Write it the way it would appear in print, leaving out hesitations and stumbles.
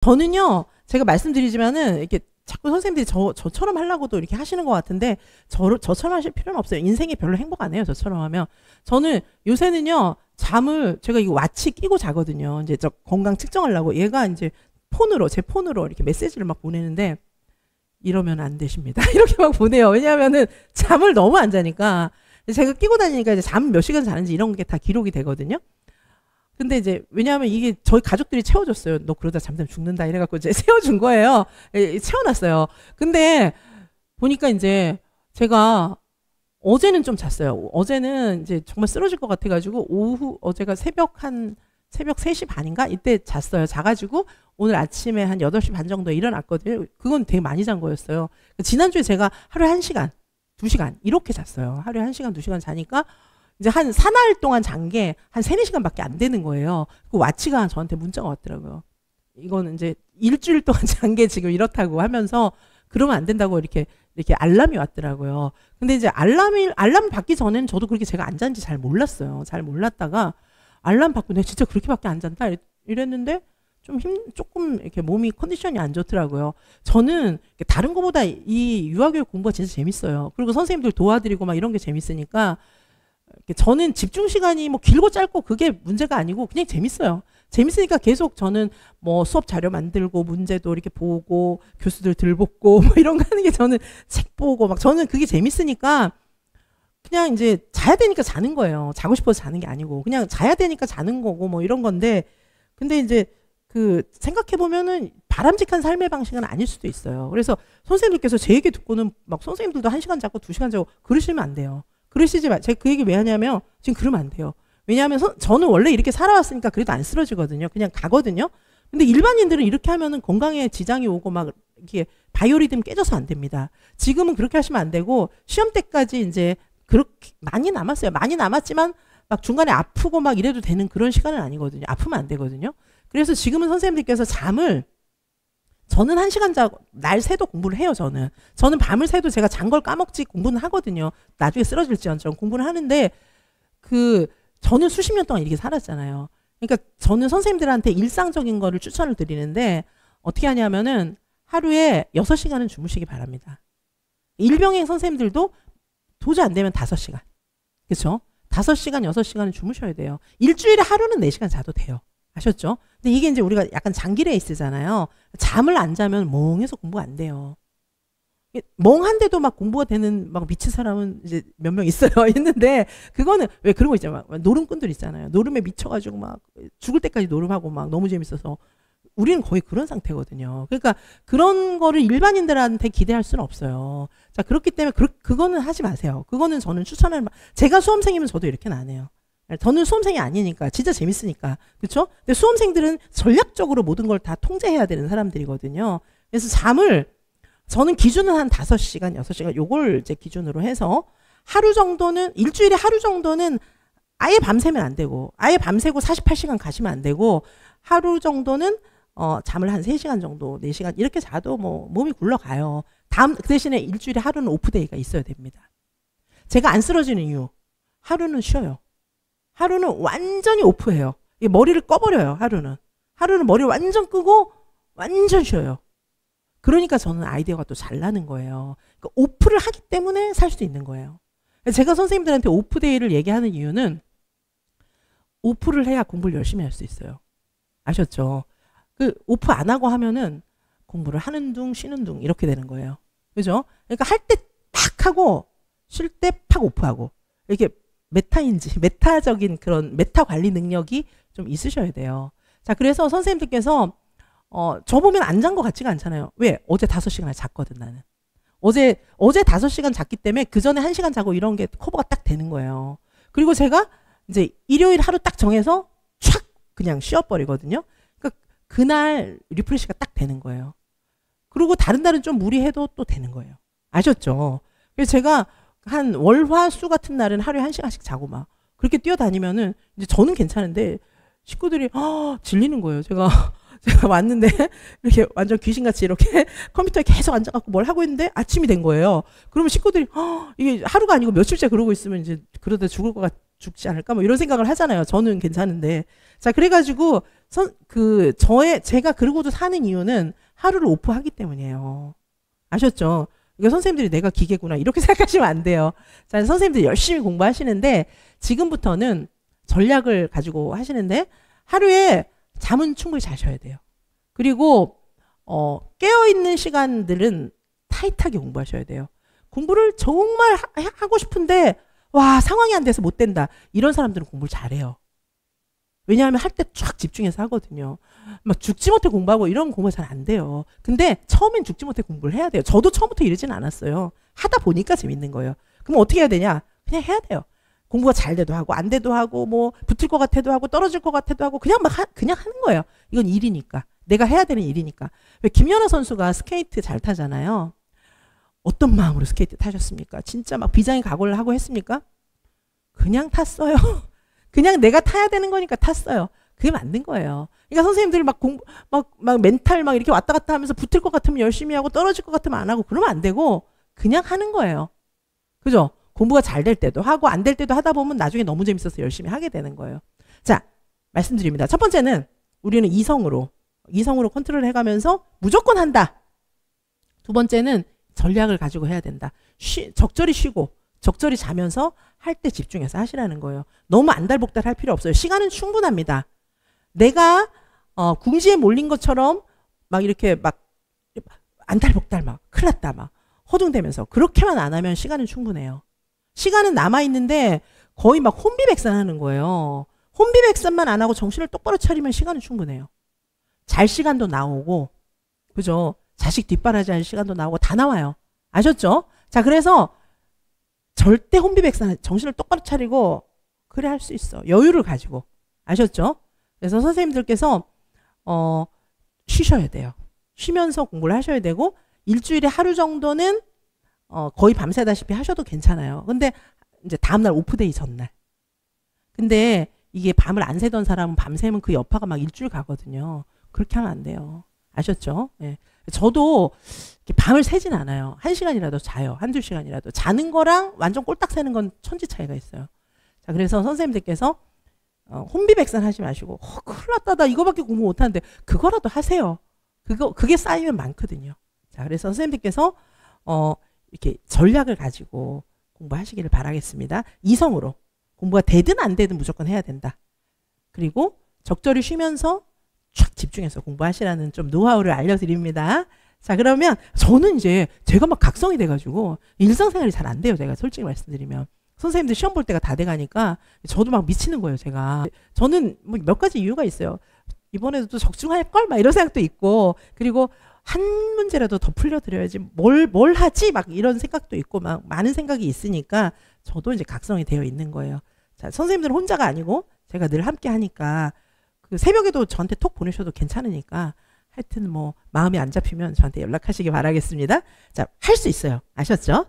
저는요, 제가 말씀드리지만은, 이렇게 자꾸 선생님들이 저처럼 하려고도 이렇게 하시는 것 같은데, 저처럼 하실 필요는 없어요. 인생이 별로 행복 안 해요, 저처럼 하면. 저는 요새는요, 잠을, 제가 이거 와치 끼고 자거든요. 이제 저 건강 측정하려고. 얘가 이제 제 폰으로 이렇게 메시지를 막 보내는데, 이러면 안 되십니다. 이렇게 막 보내요. 왜냐하면은 잠을 너무 안 자니까. 제가 끼고 다니니까 이제 잠 몇 시간 자는지 이런 게 다 기록이 되거든요. 근데 이제 왜냐하면 이게 저희 가족들이 채워줬어요. 너 그러다 잠들면 죽는다 이래갖고 이제 채워준 거예요. 채워놨어요. 근데 보니까 이제 제가 어제는 좀 잤어요. 어제는 이제 정말 쓰러질 것 같아가지고 어제가 새벽 3시 반인가? 이때 잤어요. 자가지고 오늘 아침에 한 8시 반 정도에 일어났거든요. 그건 되게 많이 잔 거였어요. 지난주에 제가 하루에 1시간, 2시간 이렇게 잤어요. 하루에 1시간, 2시간 자니까 이제 한 사나흘 동안 잔 게 한 3, 4시간밖에 안 되는 거예요. 그 와치가 저한테 문자가 왔더라고요. 이거는 이제 일주일 동안 잔 게 지금 이렇다고 하면서 그러면 안 된다고 이렇게 알람이 왔더라고요. 근데 이제 알람 받기 전에는 저도 그렇게 제가 안 잔지 잘 몰랐어요. 잘 몰랐다가 알람 받고 내가 진짜 그렇게밖에 안 잔다 이랬는데 조금 이렇게 몸이 컨디션이 안 좋더라고요. 저는 다른 거보다 이 유아교육 공부가 진짜 재밌어요. 그리고 선생님들 도와드리고 막 이런 게 재밌으니까 저는 집중 시간이 뭐 길고 짧고 그게 문제가 아니고 그냥 재밌어요. 재밌으니까 계속 저는 뭐 수업 자료 만들고 문제도 이렇게 보고 교수들 들볶고 뭐 이런 거 하는 게 저는 책 보고 막 저는 그게 재밌으니까 그냥 이제 자야 되니까 자는 거예요. 자고 싶어서 자는 게 아니고 그냥 자야 되니까 자는 거고 뭐 이런 건데 근데 이제 생각해 보면은 바람직한 삶의 방식은 아닐 수도 있어요. 그래서 선생님들께서 제 얘기 듣고는 막 선생님들도 1시간 자고 2시간 자고 그러시면 안 돼요. 그러시지 마. 제가 그 얘기 왜 하냐면 지금 그러면 안 돼요. 왜냐하면 저는 원래 이렇게 살아왔으니까 그래도 안 쓰러지거든요. 그냥 가거든요. 근데 일반인들은 이렇게 하면은 건강에 지장이 오고 막 이렇게 바이오리듬 깨져서 안 됩니다. 지금은 그렇게 하시면 안 되고 시험 때까지 이제 그렇게 많이 남았어요. 많이 남았지만 막 중간에 아프고 막 이래도 되는 그런 시간은 아니거든요. 아프면 안 되거든요. 그래서 지금은 선생님들께서 저는 1시간 자고 날 새도 공부를 해요. 저는 밤을 새도 제가 잔 걸 까먹지 공부는 하거든요. 나중에 쓰러질지언정 공부를 하는데 저는 수십 년 동안 이렇게 살았잖아요. 그러니까 저는 선생님들한테 일상적인 거를 추천을 드리는데 어떻게 하냐면은 하루에 6시간은 주무시기 바랍니다. 일병행 선생님들도 도저히 안 되면 5시간. 그렇죠? 5시간, 6시간은 주무셔야 돼요. 일주일에 하루는 4시간 자도 돼요. 아셨죠? 근데 이게 이제 우리가 약간 장기 레이스잖아요. 잠을 안 자면 멍해서 공부가 안 돼요. 멍한데도 막 공부가 되는 막 미친 사람은 이제 몇 명 있어요. 있는데 그거는 왜 그런 거 있잖아요. 노름꾼들 있잖아요. 노름에 미쳐가지고 막 죽을 때까지 노름하고 막 너무 재밌어서 우리는 거의 그런 상태거든요. 그러니까 그런 거를 일반인들한테 기대할 수는 없어요. 자, 그렇기 때문에 그거는 하지 마세요. 그거는 저는 제가 수험생이면 저도 이렇게는 안 해요. 저는 수험생이 아니니까 진짜 재밌으니까 그렇죠? 근데 수험생들은 전략적으로 모든 걸 다 통제해야 되는 사람들이거든요. 그래서 저는 기준은 한 5시간, 6시간 요걸 이제 기준으로 해서 일주일에 하루 정도는 아예 밤새면 안 되고 아예 밤새고 48시간 가시면 안 되고 하루 정도는 잠을 한 3시간 정도, 4시간 이렇게 자도 뭐 몸이 굴러가요. 그 대신에 일주일에 하루는 오프데이가 있어야 됩니다. 제가 안 쓰러지는 이유 하루는 쉬어요. 하루는 완전히 오프해요. 머리를 꺼버려요. 하루는 머리를 완전 끄고 완전 쉬어요. 그러니까 저는 아이디어가 또 잘 나는 거예요. 그러니까 오프를 하기 때문에 살 수 있는 거예요. 제가 선생님들한테 오프데이를 얘기하는 이유는 오프를 해야 공부를 열심히 할 수 있어요. 아셨죠? 오프 안 하고 하면은 공부를 하는 둥 쉬는 둥 이렇게 되는 거예요. 그죠? 그러니까 할 때 팍 하고 쉴 때 팍 오프하고 이렇게 메타적인 그런 메타 관리 능력이 좀 있으셔야 돼요. 자, 그래서 선생님들께서 저 보면 안 잔 것 같지가 않잖아요. 왜? 어제 5시간을 잤거든 나는. 어제 5시간 잤기 때문에 그 전에 1시간 자고 이런 게 커버가 딱 되는 거예요. 그리고 제가 이제 일요일 하루 딱 정해서 촥 그냥 쉬어버리거든요. 그러니까 그날 리프레시가 딱 되는 거예요. 그리고 다른 날은 좀 무리해도 또 되는 거예요. 아셨죠? 그래서 제가 한 월화수 같은 날은 하루에 1시간씩 자고 막 그렇게 뛰어다니면은 이제 저는 괜찮은데 식구들이 질리는 거예요. 제가 왔는데 이렇게 완전 귀신같이 이렇게 컴퓨터에 계속 앉아갖고 뭘 하고 있는데 아침이 된 거예요. 그러면 식구들이 이게 하루가 아니고 며칠째 그러고 있으면 이제 그러다 죽지 않을까 뭐 이런 생각을 하잖아요. 저는 괜찮은데. 자, 그래가지고 제가 그러고도 사는 이유는 하루를 오프하기 때문이에요. 아셨죠? 그러니까 선생님들이 내가 기계구나 이렇게 생각하시면 안 돼요. 자, 선생님들 열심히 공부하시는데 지금부터는 전략을 가지고 하시는데 하루에 잠은 충분히 자셔야 돼요. 그리고 깨어있는 시간들은 타이트하게 공부하셔야 돼요. 공부를 정말 하고 싶은데 와 상황이 안 돼서 못 된다. 이런 사람들은 공부를 잘해요. 왜냐하면 할 때 쫙 집중해서 하거든요. 막 죽지 못해 공부하고 이런 공부가 잘 안 돼요. 근데 처음엔 죽지 못해 공부를 해야 돼요. 저도 처음부터 이러진 않았어요. 하다 보니까 재밌는 거예요. 그럼 어떻게 해야 되냐? 그냥 해야 돼요. 공부가 잘 돼도 하고 안 돼도 하고 뭐 붙을 것 같아도 하고 떨어질 것 같아도 하고 그냥 그냥 하는 거예요. 이건 일이니까. 내가 해야 되는 일이니까. 왜 김연아 선수가 스케이트 잘 타잖아요. 어떤 마음으로 스케이트 타셨습니까? 진짜 막 비장의 각오를 하고 했습니까? 그냥 탔어요. 그냥 내가 타야 되는 거니까 탔어요. 그게 맞는 거예요. 그러니까 선생님들 막 멘탈 막 이렇게 왔다 갔다 하면서 붙을 것 같으면 열심히 하고 떨어질 것 같으면 안 하고 그러면 안 되고 그냥 하는 거예요. 그죠? 공부가 잘 될 때도 하고 안 될 때도 하다 보면 나중에 너무 재밌어서 열심히 하게 되는 거예요. 자, 말씀드립니다. 첫 번째는 우리는 이성으로 컨트롤 해가면서 무조건 한다. 두 번째는 전략을 가지고 해야 된다. 적절히 쉬고 적절히 자면서 할 때 집중해서 하시라는 거예요. 너무 안달복달 할 필요 없어요. 시간은 충분합니다. 내가 궁지에 몰린 것처럼 막 이렇게 막 안달복달 막 큰일 났다 막 허둥대면서 그렇게만 안 하면 시간은 충분해요. 시간은 남아있는데 거의 막 혼비백산하는 거예요. 혼비백산만 안 하고 정신을 똑바로 차리면 시간은 충분해요. 잘 시간도 나오고 그죠? 자식 뒷바라지 할 시간도 나오고 다 나와요. 아셨죠? 자, 그래서 절대 혼비백산 정신을 똑바로 차리고 그래 할 수 있어. 여유를 가지고. 아셨죠? 그래서 선생님들께서 쉬셔야 돼요. 쉬면서 공부를 하셔야 되고 일주일에 하루 정도는 거의 밤새다시피 하셔도 괜찮아요. 근데 이제 다음날 오프데이 전날. 근데 이게 밤을 안 새던 사람은 밤새면 그 여파가 막 일주일 가거든요. 그렇게 하면 안 돼요. 아셨죠? 예. 저도 밤을 새진 않아요. 1시간이라도 자요. 한두 시간이라도. 자는 거랑 완전 꼴딱 새는 건 천지 차이가 있어요. 자, 그래서 선생님들께서 혼비백산 하지 마시고 큰일 났다. 나 이거밖에 공부 못하는데 그거라도 하세요. 그게 쌓이면 많거든요. 자, 그래서 선생님들께서 이렇게 전략을 가지고 공부하시기를 바라겠습니다. 이성으로. 공부가 되든 안 되든 무조건 해야 된다. 그리고 적절히 쉬면서 촥 집중해서 공부하시라는 좀 노하우를 알려드립니다. 자, 그러면 저는 이제 제가 막 각성이 돼가지고 일상생활이 잘 안 돼요. 제가 솔직히 말씀드리면. 선생님들 시험 볼 때가 다 돼가니까 저도 막 미치는 거예요. 제가. 저는 뭐 몇 가지 이유가 있어요. 이번에도 또 적중할걸? 막 이런 생각도 있고 그리고 한 문제라도 더 풀려드려야지 뭘 하지? 막 이런 생각도 있고 막 많은 생각이 있으니까 저도 이제 각성이 되어 있는 거예요. 자, 선생님들은 혼자가 아니고 제가 늘 함께 하니까 그 새벽에도 저한테 톡 보내셔도 괜찮으니까 하여튼 뭐 마음이 안 잡히면 저한테 연락하시기 바라겠습니다. 자, 할 수 있어요. 아셨죠?